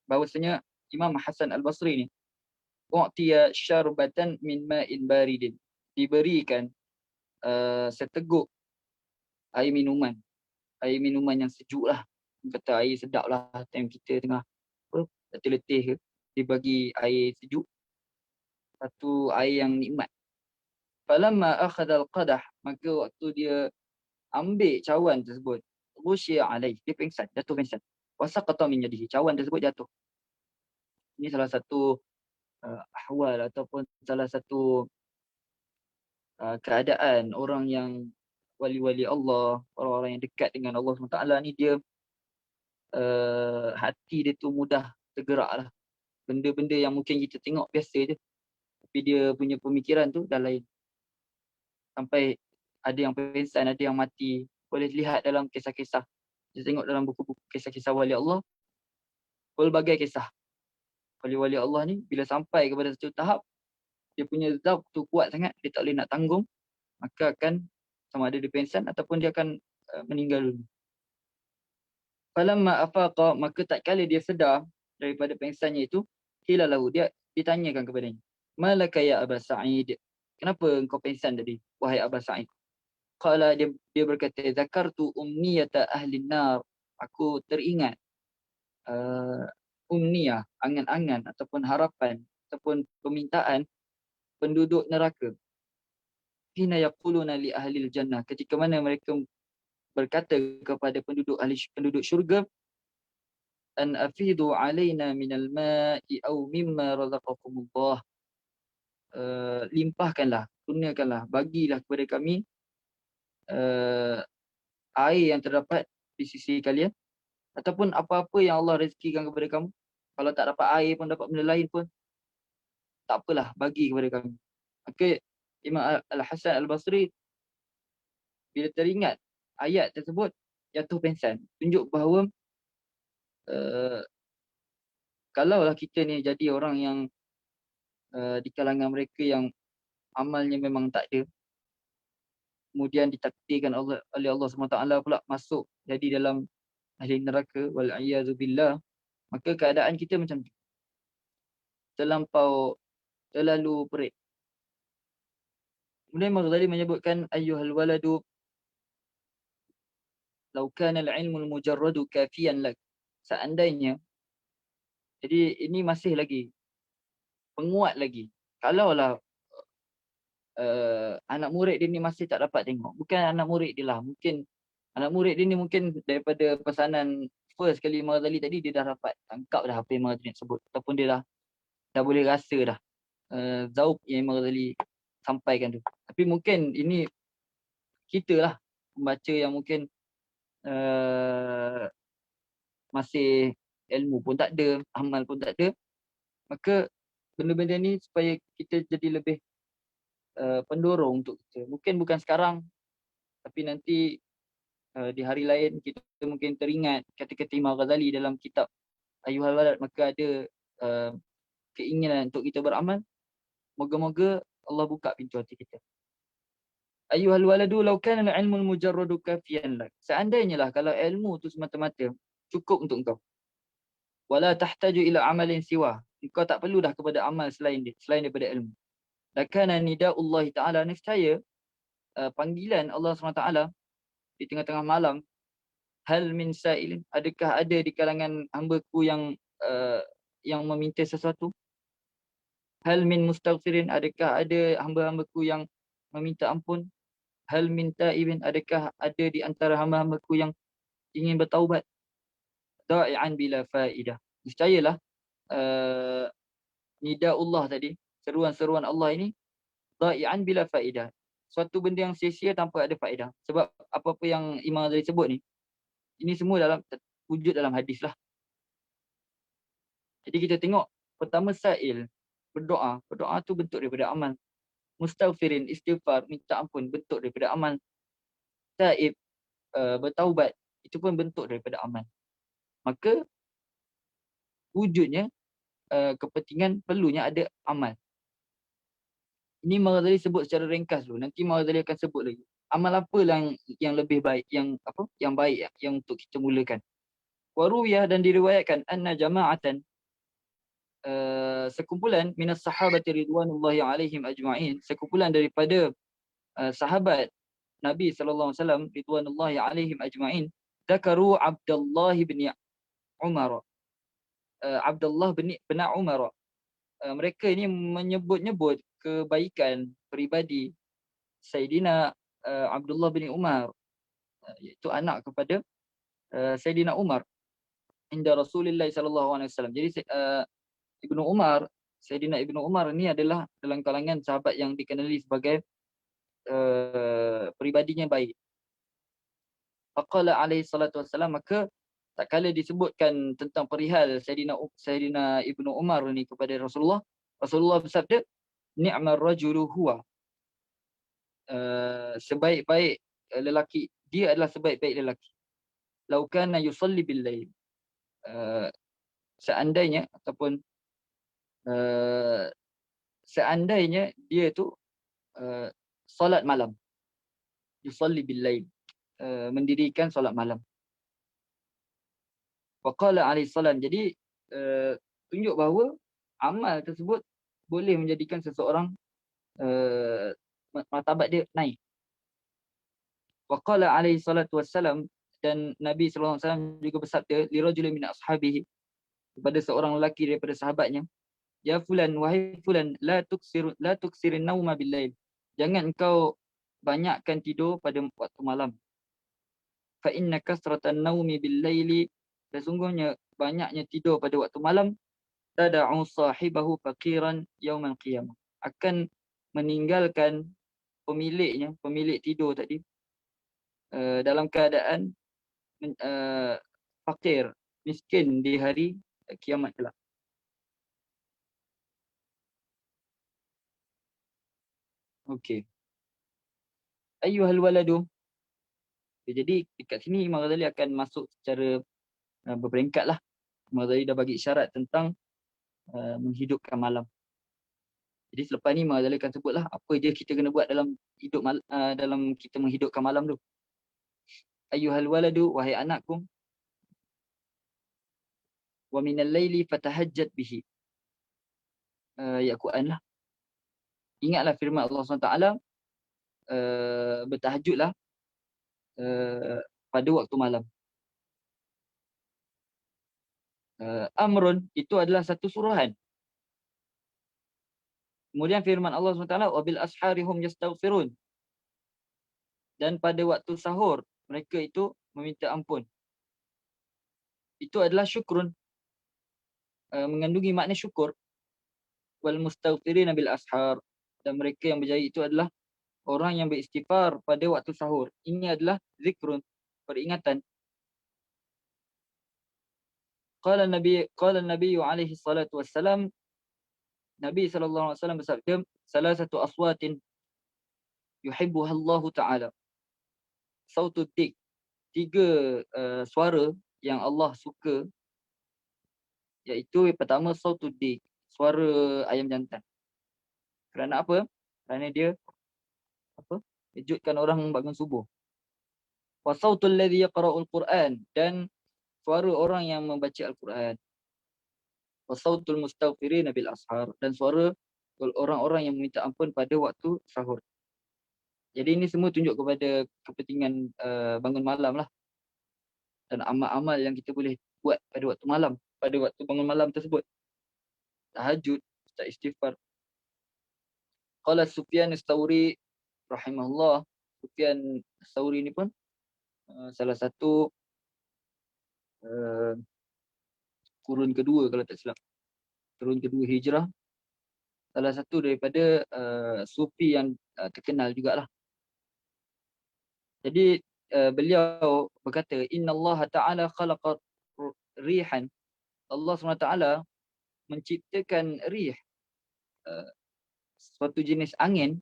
bahawasanya Imam Hasan al-Basri ni u'tiya syarbatan min ma'in baridin, diberikan seteguk air minuman yang sejuk lah. Kata air sedap lah, time kita tengah letih-letih ke, dibagi air sejuk, satu air yang nikmat. Falamma akhadha al-qadah, maka waktu dia ambil cawan tersebut, ghusyiya alaih, dia pingsan, jatuh pingsan. Wasaqata min yadihi, cawan tersebut jatuh. Ini salah satu ahwal ataupun salah satu keadaan orang yang wali-wali Allah, orang-orang yang dekat dengan Allah SWT ni, dia hati dia tu mudah tergerak lah. Benda-benda yang mungkin kita tengok biasa je, tapi dia punya pemikiran tu dah lain. Sampai ada yang pingsan, ada yang mati. Boleh lihat dalam kisah-kisah. Kita tengok dalam buku-buku kisah-kisah wali Allah, pelbagai kisah. Wali-wali Allah ni bila sampai kepada satu tahap, dia punya zauk tu kuat sangat, dia tak boleh nak tanggung, maka akan sama ada dia pingsan ataupun dia akan meninggal dulu. Falamma afaqa, maka tak kala dia sedar daripada pingsannya itu, hilalahu, dia ditanyakan kepadanya, malaka ya Aba Sa'id, kenapa engkau pingsan tadi wahai Aba Sa'id? Qala, dia berkata, zakartu umniyata ahli nar, aku teringat umniyah, angan-angan ataupun harapan ataupun permintaan penduduk neraka. Hina yaquluna li ahli jannah, ketika mana mereka berkata kepada penduduk syurga, an afidu alaina minal ma'i aw mimma razaqakumullah, limpahkanlah, kurniakanlah, bagilah kepada kami air yang terdapat di sisi kalian ataupun apa-apa yang Allah rezekikan kepada kamu. Kalau tak dapat air pun, dapat benda lain pun, tak apalah, bagi kepada kami. Maka Imam Al-Hasan Al-Basri bila teringat ayat tersebut jatuh pingsan. Tunjuk bahawa kalaulah kita ni jadi orang yang di kalangan mereka yang amalnya memang tak ada, kemudian ditakdirkan oleh Allah SWT pula masuk jadi dalam ahli neraka, wal'iyadzubillah, maka keadaan kita macam tu, terlalu perit. Kemudian Maghzali menyebutkan, ayyuhal waladu law kana al-ilmu al-mujarradu kafiyan lak, seandainya, jadi ini masih lagi penguat lagi, kalaulah anak murid dia ni masih tak dapat tengok, bukan anak murid dia lah, mungkin anak murid dia ni mungkin daripada pesanan first kali Maghzali tadi, dia dah dapat tangkap dah apa yang Maghzali sebut, ataupun dia dah boleh rasa dah zauq yang Maghzali sampaikan tu. Tapi mungkin ini kita lah pembaca yang mungkin masih ilmu pun tak ada, amal pun tak ada, maka benda-benda ni supaya kita jadi lebih pendorong untuk kita. Mungkin bukan sekarang, tapi nanti di hari lain kita mungkin teringat kata-kata Imam Ghazali dalam kitab Ayyuhal Walad, maka ada uh, keinginan untuk kita beramal. Moga-moga Allah buka pintu hati kita. Ayyuhal waladu law kana al-ilmu al-mujarradu kafiyan lak. Seandainya lah kalau ilmu tu semata-mata cukup untuk engkau. Wala tahtaju ila amalin siwa. Engkau tak perlu dah kepada amal selain daripada ilmu. Lakana nida'ullah ta'ala, nescaya panggilan Allah SWT di tengah-tengah malam, hal min sa'ilin, adakah ada di kalangan hamba-Ku yang meminta sesuatu? Hal min mustaghfirin, adakah ada hamba-hamba-Ku yang meminta ampun? Hal min ta'ibin, adakah ada di antara hamba-hamba-Ku yang ingin bertaubat? Da'i'an bila fa'idah. Nescayalah nida'ullah tadi, seruan-seruan Allah ini, da'i'an bila fa'idah, suatu benda yang sia-sia tanpa ada faedah. Sebab apa-apa yang Imam Ghazali sebut ni, ini semua wujud dalam hadis lah. Jadi kita tengok, pertama sa'il, berdoa. Berdoa tu bentuk daripada amal. Mustaghfirin, istighfar, minta ampun, bentuk daripada amal. Ta'ib, bertaubat, itu pun bentuk daripada amal. Maka wujudnya kepentingan perlunya ada amal. Ini Imam Ghazali sebut secara ringkas dulu. Nanti Imam Ghazali akan sebut lagi. Amal apa yang lebih baik, yang baik yang untuk kita mulakan. Waruwiyah, dan diriwayatkan anna jama'atan, sekumpulan minas sahabati ridwanullahi alaihim ajma'in, sekumpulan daripada sahabat Nabi sallallahu alaihi wasallam ridwanullahi alaihim ajma'in, dzakaru Abdullah bin Umar. Abdullah bin Umar. Mereka ini menyebut-nyebut kebaikan peribadi Sayyidina Abdullah bin Umar, iaitu anak kepada Sayyidina Umar, inda Rasulullah sallallahu alaihi wasallam. Jadi Ibnu Umar, Sayyidina Ibnu Umar ni adalah dalam kalangan sahabat yang dikenali sebagai peribadinya baik. Faqala alaihi salatu wassalam, maka tak kala disebutkan tentang perihal Sayyidina Ibnu Umar ni kepada Rasulullah, Rasulullah bersabda, ni'mar rajulu huwa, sebaik-baik lelaki, dia adalah sebaik-baik lelaki. Lau kana yusalli bil lail, seandainya ataupun seandainya dia tu solat malam, yusalli bil lail, mendirikan solat malam. Waqala alaihi salam, jadi tunjuk bahawa amal tersebut boleh menjadikan seseorang martabat dia naik. Waqala alaihi salatu wassalam, dan Nabi sallallahu alaihi wasallam juga bersabda li rajulin min ashabihi, kepada seorang lelaki daripada sahabatnya, ya fulan, wahai fulan, la tuksirin nauma bil lail, jangan engkau banyakkan tidur pada waktu malam. Fa inna kasratan naumi bil laili, sesungguhnya banyaknya tidur pada waktu malam, tada'u sahibahu faqiran yaumal qiyamah, akan meninggalkan pemiliknya, pemilik tidur tadi, dalam keadaan fakir, miskin di hari kiamat kelak. Okey. Ayyuhal waladu. Jadi dekat sini Imam Ghazali akan masuk secara berperingkat lah. Imam Ghazali dah bagi isyarat tentang menghidupkan malam. Jadi selepas ni Imam Ghazali akan sebutlah apa je kita kena buat dalam dalam kita menghidupkan malam tu. Ayyuhal waladu, wahai anakku, wa minal laili fatahajjat bihi. Ya Quran lah. Ingatlah firman Allah SWT, bertahajudlah pada waktu malam. Amrun, itu adalah satu suruhan. Kemudian firman Allah SWT, wabil asharihum yastaghfirun, dan pada waktu sahur mereka itu meminta ampun. Itu adalah syukrun, mengandungi makna syukur. Wal mustaghfirina bil ashar, dan mereka yang berjaya itu adalah orang yang beristighfar pada waktu sahur. Ini adalah zikrun, peringatan. qala Nabi alaihi salatu wassalam, Nabi sallallahu alaihi wasallam bersabda, salah satu aswatin yuhibbuha Allah taala. Sautud dik, tiga suara yang Allah suka, iaitu yang pertama sautud dik, suara ayam jantan. Kerana apa? Kerana dia kejutkan orang bangun subuh. Wa sautul ladzi yaqra'ul Quran, dan suara orang yang membaca Al-Quran. Wa sautul mustaghfirin bil ashar, dan suara orang-orang yang meminta ampun pada waktu sahur. Jadi ini semua tunjuk kepada kepentingan bangun malam lah, dan amal-amal yang kita boleh buat pada waktu malam, pada waktu bangun malam tersebut. Tahajud, baca istighfar. Qala Sufyan Ats-Tsauri rahimahullah. Sufyan Ats-Tsauri ni pun salah satu kurun kedua kalau tak silap. Kurun kedua Hijrah. Salah satu daripada sufi yang terkenal jugalah. Jadi beliau berkata, innallaha ta'ala khalaqa rihan. Allah SWT menciptakan rih, suatu jenis angin,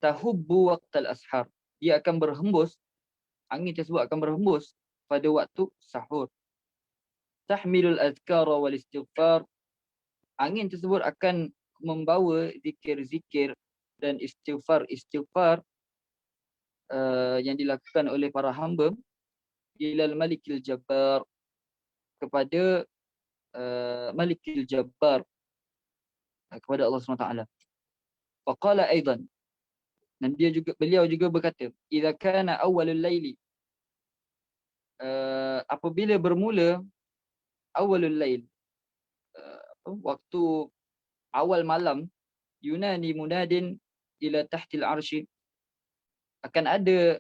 tahubbu waqtal ashar. Dia akan berhembus, angin tersebut akan berhembus pada waktu sahur. Tahmilul azkara wal istighfar. Angin tersebut akan membawa zikir-zikir dan istighfar yang dilakukan oleh para hamba ilal malikil jabbar, kepada malikil jabbar, kepada Allah SWT. Faqala aidan, dan beliau juga berkata, idza kana awwalul laili, apabila bermula awwalul lail, waktu awal malam, yunani munadin ila tahtil arsy, akan ada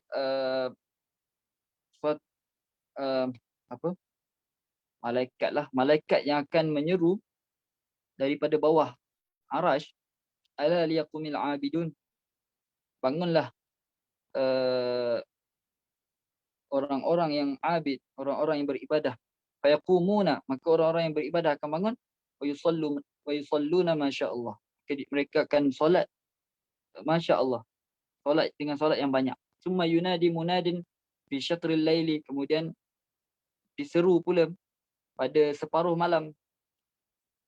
malaikat yang akan menyeru daripada bawah arash, ala liyaqumil abidun, bangunlah orang-orang yang abid, orang-orang yang beribadah. Fayaqumuna, maka orang-orang yang beribadah akan bangun. Wa yusalluna masyaallah, mereka akan solat masyaallah, solat dengan solat yang banyak. Summa yunadi munadin fi syatril laili, kemudian diseru pula pada separuh malam,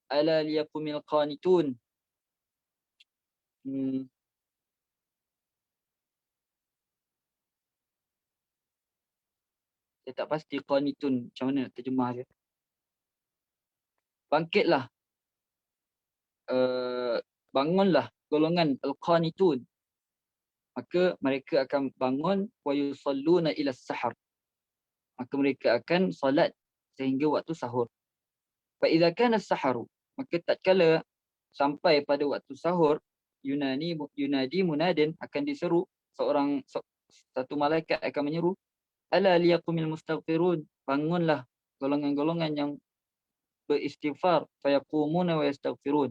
ala liyaqumil qanitun. Saya tak pasti qanitun macam mana nak terjemah dia. Bangkitlah, bangunlah golongan al-qanitun, maka mereka akan bangun. Wa yusalluna ila sahar, maka mereka akan solat sehingga waktu sahur. Fa idza kana as-saharu, maka tatkala sampai pada waktu sahur, yunadi munadin, akan diseru satu malaikat akan menyeru, ala liyaqumil mustaghfirun, bangunlah golongan-golongan yang beristighfar. Fayaqumuna wa yastaghfirun,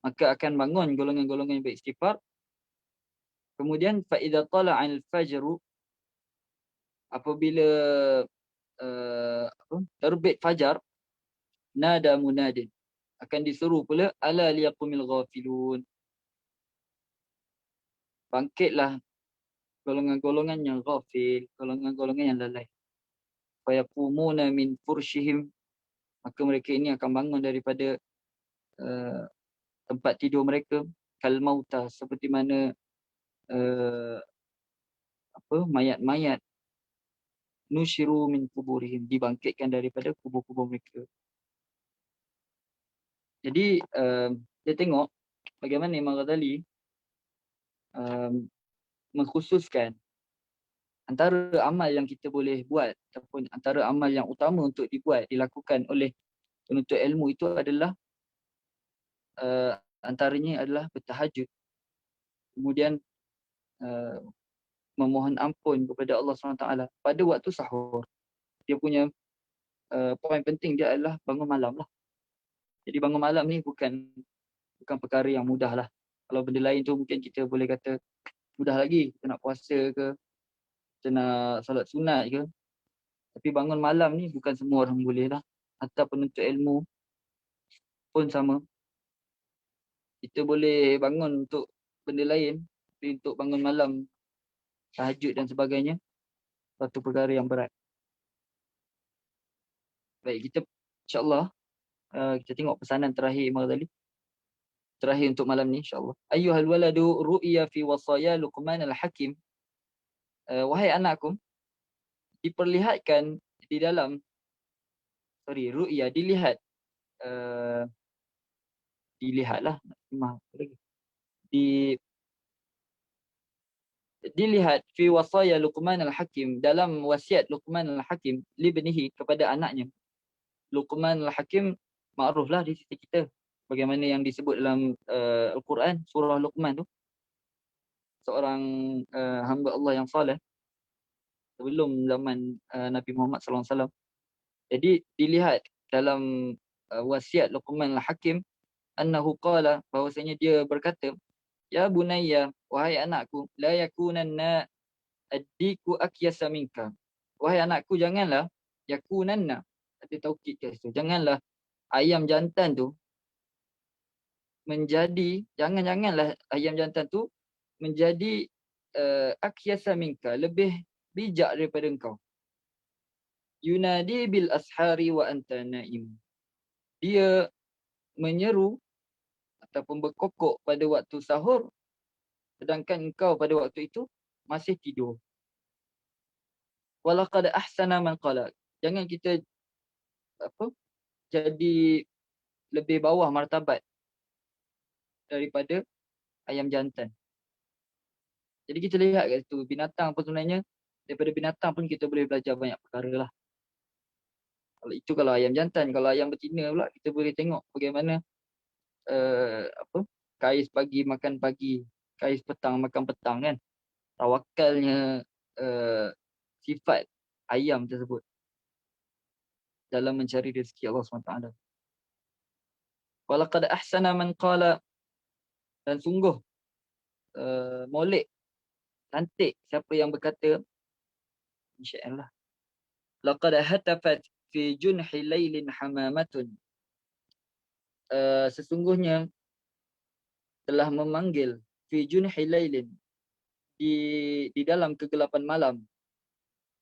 maka akan bangun golongan-golongan yang beristighfar. Kemudian fa idza tala'al fajru, apabila terbit fajar, nada munadin, akan diseru pula, ala liyaqumil ghafilun, bangkitlah golongan-golongan yang ghafil, golongan-golongan yang lalai. Fayaqumuna min furshihim, maka mereka ini akan bangun daripada tempat tidur mereka, kal mauta, seperti mana mayat-mayat, nushiru min kuburihim, dibangkitkan daripada kubur-kubur mereka. Jadi dia tengok bagaimana Imam Ghazali mengkhususkan antara amal yang kita boleh buat, ataupun antara amal yang utama untuk dilakukan oleh penuntut ilmu itu adalah antaranya adalah bertahajud, kemudian memohon ampun kepada Allah SWT pada waktu sahur. Dia punya poin penting dia adalah bangun malam lah. Jadi bangun malam ni bukan perkara yang mudah lah. Kalau benda lain tu mungkin kita boleh kata mudah lagi, kita nak puasa ke, kita nak salat sunat ke. Tapi bangun malam ni bukan semua orang boleh lah. atau penuntut ilmu pun sama. Kita boleh bangun untuk benda lain, tapi untuk bangun malam, tahajud dan sebagainya, satu perkara yang berat. Baik, kita insyaAllah kita tengok pesanan terakhir Imam Ghazali. Terakhir untuk malam ni insyaAllah. Ayyuhal waladu ru'ya fi wasaya Luqman al-Hakim. Wahai anakku, diperlihatkan di dalam ru'ya, dilihat, dilihatlah, dilihat fi wasaya Luqman al-Hakim, dalam wasiat Luqman al-Hakim libnihi, kepada anaknya. Luqman al-Hakim ma'ruflah di sisi kita, bagaimana yang disebut dalam Al-Quran, surah Luqman tu, seorang hamba Allah yang saleh sebelum zaman Nabi Muhammad SAW. Jadi dilihat dalam wasiat Luqman al-Hakim, annahu qala, bahwasanya dia berkata, ya bunayya, wahai anakku, la yakunanna addiku akyasa minka. Wahai anakku, janganlah, yakunanna, ada taukid kat situ, janganlah ayam jantan tu menjadi, janganlah ayam jantan tu menjadi akyasa minka, lebih bijak daripada engkau. Yunadi bil ashari wa anta naim. Dia menyeru ataupun berkokok pada waktu sahur, sedangkan engkau pada waktu itu masih tidur. Walaqad ahsana man qala. Jangan kita jadi lebih bawah martabat daripada ayam jantan. Jadi kita lihat kat situ, binatang pun sebenarnya, daripada binatang pun kita boleh belajar banyak perkara lah. Kalau ayam jantan, kalau ayam betina pula, kita boleh tengok bagaimana kais pagi makan pagi, kais petang makan petang kan. Tawakalnya sifat ayam tersebut dalam mencari rezeki Allah SWT. Walaqad ahsana man qala, dan sungguh molek, cantik siapa yang berkata, insya-Allah, laqad hatafat fi junhi lailin hamamatun. Sesungguhnya telah memanggil fi junhi lailin, di dalam kegelapan malam,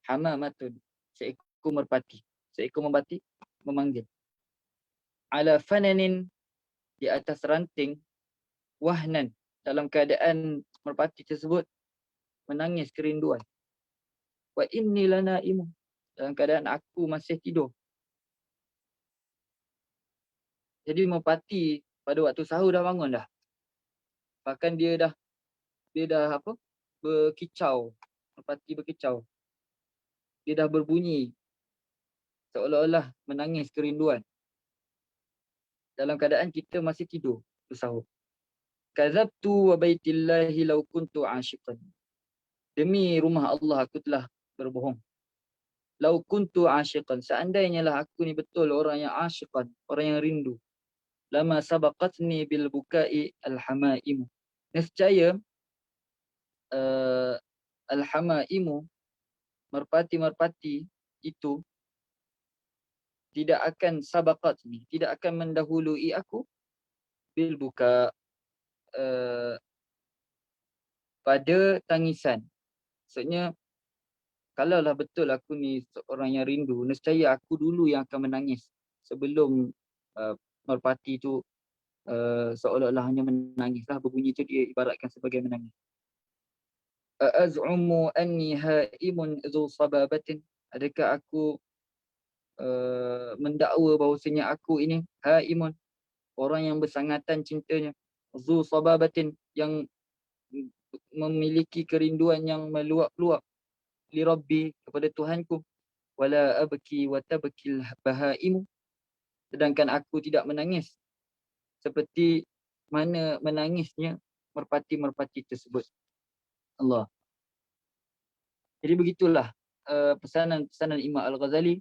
hamamatun, seekor merpati, seekor merpati memanggil, ala fananin, di atas ranting, wahnan, dalam keadaan merpati tersebut menangis kerinduan. Wa inni lanaimu, dalam keadaan aku masih tidur. Jadi merpati pada waktu sahur dah bangun dah. Bahkan dia dah berkicau, merpati berkicau. Dia dah berbunyi seolah-olah menangis kerinduan, dalam keadaan kita masih tidur bersahur. Kadzabtu wa baitillahi law kuntu ashiqan. Demi rumah Allah aku telah berbohong. Law kuntu ashiqan, seandainya lah aku ni betul orang yang ashiqan, orang yang rindu. Lama sabaqatni bil bukai al-hamaimu. Nescaya al-hamaimu, merpati-merpati itu tidak akan sabaqatni, tidak akan mendahului aku bil buka, pada tangisan. Maksudnya, kalaulah betul aku ni seorang yang rindu, nescaya aku dulu yang akan menangis sebelum merpati tu seolah-olah hanya menangislah, berbunyi tu dia ibaratkan sebagai menangis. Az'umu anni haimun dzu sababatin. Adakah aku mendakwa bahawasanya aku ini haimun, orang yang bersangatan cintanya, dzu sababatin, yang memiliki kerinduan yang meluap-luap, li rabbi, kepada Tuhanku, wala abki wa tabkil bahaimu, sedangkan aku tidak menangis seperti mana menangisnya merpati-merpati tersebut. Allah. Jadi begitulah pesanan-pesanan Imam Al-Ghazali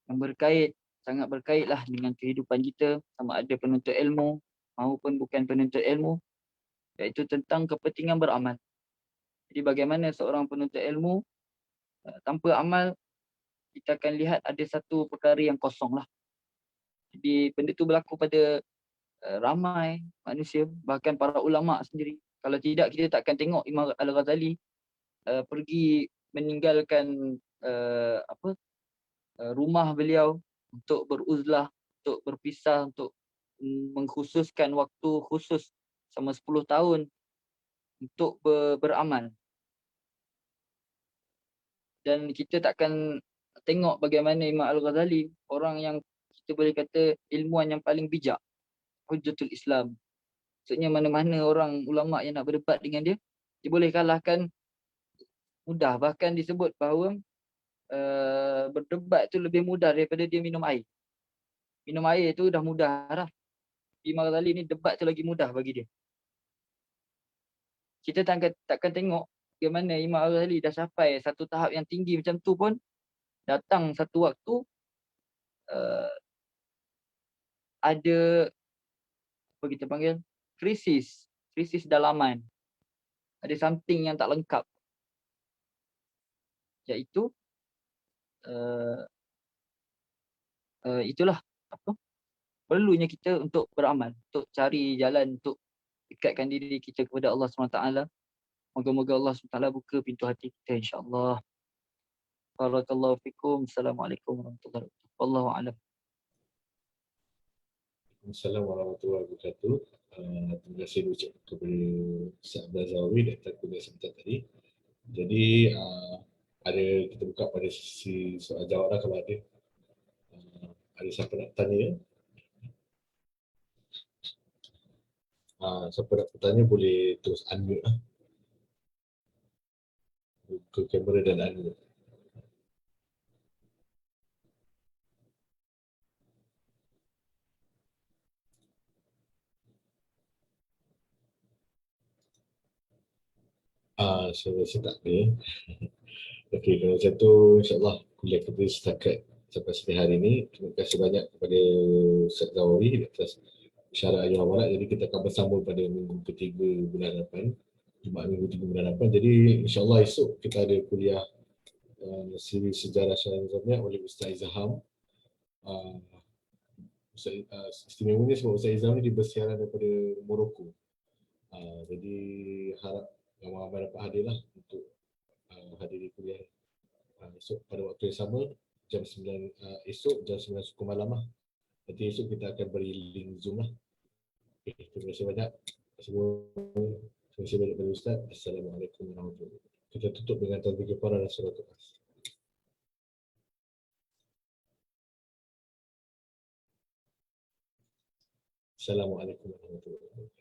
yang sangat berkaitlah dengan kehidupan kita, sama ada penuntut ilmu maupun bukan penuntut ilmu, iaitu tentang kepentingan beramal. Jadi bagaimana seorang penuntut ilmu tanpa amal, kita akan lihat ada satu perkara yang kosong lah. Jadi benda tu berlaku pada ramai manusia, bahkan para ulama sendiri. Kalau tidak, kita tak akan tengok Imam Al-Ghazali pergi meninggalkan rumah beliau untuk beruzlah, untuk berpisah, untuk mengkhususkan waktu khusus selama 10 tahun untuk beramal. Dan kita takkan tengok bagaimana Imam Al-Ghazali, orang yang kita boleh kata ilmuwan yang paling bijak, Hujjatul Islam. Maksudnya mana-mana orang ulama yang nak berdebat dengan dia, dia boleh kalahkan mudah. Bahkan disebut bahawa berdebat tu lebih mudah daripada dia minum air. Minum air tu dah mudah dah. Imam Ghazali ni debat tu lagi mudah bagi dia. Kita takkan tengok bagaimana Imam Ghazali dah sampai satu tahap yang tinggi macam tu pun, datang satu waktu ada apa kita panggil krisis dalaman. Ada something yang tak lengkap. Iaitu itulah apa? Perlunya kita untuk beramal, untuk cari jalan untuk dekatkan diri kita kepada Allah SWT. Moga-moga Allah SWT buka pintu hati kita, insya-Allah. Barakallahu fikum. Assalamualaikum warahmatullahi wabarakatuh. Wallahu a'lam. Assalamualaikum warahmatullahi wabarakatuh. Terima kasih ucapkan kepada Ustaz Abdul Zawi dan Kuliah sebentar tadi. Jadi ada kita buka pada sesi soal jawab lah kalau ada. Ada siapa nak tanya? Siapa nak bertanya boleh terus unmute lah. Buka kamera dan unmute. Saya rasa tak ada. Okey, kalau macam tu insyaAllah kuliah kita setakat sampai sini hari ini. Terima kasih banyak kepada Ustaz Zawi atas syarat ayat amarat. Jadi kita akan bersambung pada minggu ketiga bulan 8, Jumaat minggu 3 bulan 8. Jadi insyaAllah esok kita ada kuliah siri sejarah Syarah Nizamiyah oleh Ustaz Izham. Istimewanya sebab Ustaz Izham ni dia bersiaran daripada Morocco. Jadi harap ramai-ramai dapat hadir lah untuk hadiri kuliah esok pada waktu yang sama, jam 9 esok jam 9 suku malam lah. Nanti esok kita akan beri link Zoom lah. Okay, terima kasih banyak semua. Terima kasih banyak kepada Ustaz. Assalamualaikum warahmatullahi wabarakatuh. Kita tutup dengan takbir kafarah dan surah Al-As. Assalamualaikum warahmatullahi wabarakatuh.